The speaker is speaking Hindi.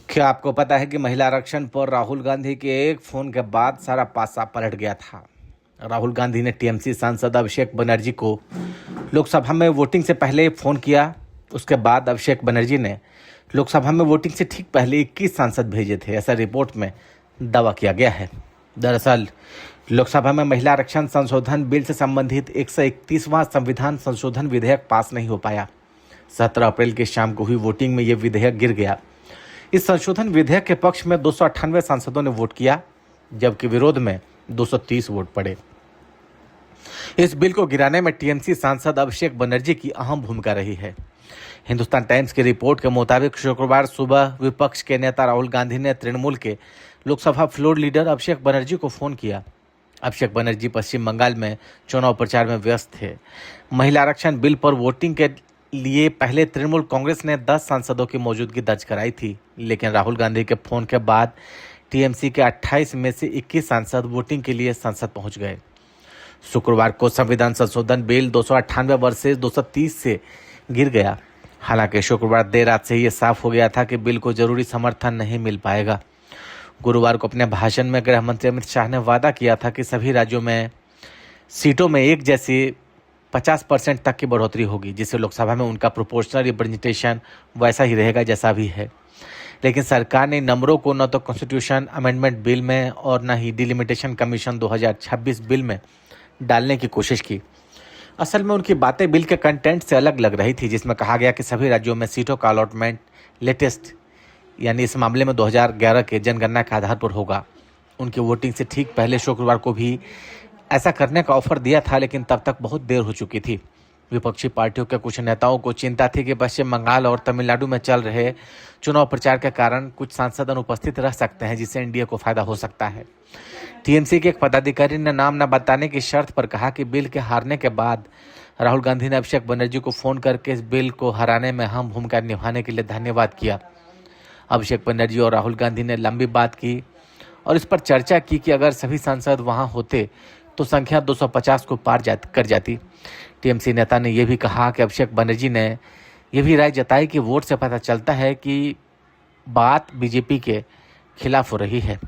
क्या आपको पता है कि महिला आरक्षण पर राहुल गांधी के एक फोन के बाद सारा पासा पलट गया था। राहुल गांधी ने टीएमसी सांसद अभिषेक बनर्जी को लोकसभा में वोटिंग से पहले फोन किया। उसके बाद अभिषेक बनर्जी ने लोकसभा में वोटिंग से ठीक पहले 21 सांसद भेजे थे, ऐसा रिपोर्ट में दावा किया गया है। दरअसल लोकसभा में महिला आरक्षण संशोधन बिल से संबंधित 131वां संविधान संशोधन विधेयक पास नहीं हो पाया। 17 अप्रैल की शाम को हुई वोटिंग में यह विधेयक गिर गया। इस संशोधन विधेयक के पक्ष में 298 सांसदों ने वोट किया, जबकि विरोध में 230 वोट पड़े। इस बिल को गिराने में टीएमसी सांसद अभिषेक बनर्जी की अहम भूमिका रही है। हिंदुस्तान टाइम्स की रिपोर्ट के मुताबिक शुक्रवार सुबह विपक्ष के नेता राहुल गांधी ने तृणमूल के लोकसभा फ्लोर लीडर अभिषेक बनर्जी को फोन किया। अभिषेक बनर्जी पश्चिम बंगाल में चुनाव प्रचार में व्यस्त थे। महिला आरक्षण बिल पर वोटिंग के लिए पहले तृणमूल कांग्रेस ने 10 सांसदों की मौजूदगी दर्ज कराई थी, लेकिन राहुल गांधी के फोन के बाद टीएमसी के 28 में से 21 सांसद वोटिंग के लिए संसद पहुंच गए। शुक्रवार को संविधान संशोधन बिल 298 वर्सेस 230 से गिर गया। हालांकि शुक्रवार देर रात से यह साफ हो गया था कि बिल को जरूरी समर्थन नहीं मिल पाएगा। गुरुवार को अपने भाषण में गृह मंत्री अमित शाह ने वादा किया था कि सभी राज्यों में सीटों में एक जैसी 50% तक की बढ़ोतरी होगी, जिससे लोकसभा में उनका प्रोपोर्शनल रिप्रेजेंटेशन वैसा ही रहेगा जैसा भी है। लेकिन सरकार ने नंबरों को न तो कॉन्स्टिट्यूशन अमेंडमेंट बिल में और न ही डिलिमिटेशन कमीशन 2026 बिल में डालने की कोशिश की। असल में उनकी बातें बिल के कंटेंट से अलग लग रही थी, जिसमें कहा गया कि सभी राज्यों में सीटों का अलॉटमेंट लेटेस्ट यानी इस मामले में 2011 के जनगणना के आधार पर होगा। उनकी वोटिंग से ठीक पहले शुक्रवार को भी ऐसा करने का ऑफर दिया था, लेकिन तब तक बहुत देर हो चुकी थी। विपक्षी पार्टियों के कुछ नेताओं को चिंता थी कि पश्चिम बंगाल और तमिलनाडु में चल रहे चुनाव प्रचार के कारण कुछ सांसद अनुपस्थित रह सकते हैं, जिससे एनडीए को फायदा हो सकता है। टीएमसी के एक पदाधिकारी ने नाम न बताने की शर्त पर कहा कि बिल के हारने के बाद राहुल गांधी ने अभिषेक बनर्जी को फोन करके इस बिल को हराने में अहम भूमिका निभाने के लिए धन्यवाद किया। अभिषेक बनर्जी और राहुल गांधी ने लंबी बात की और इस पर चर्चा की कि अगर सभी सांसद वहां होते तो संख्या 250 को पार कर जाती। टीएमसी नेता ने यह भी कहा कि अभिषेक बनर्जी ने यह भी राय जताई कि वोट से पता चलता है कि बात बीजेपी के खिलाफ हो रही है।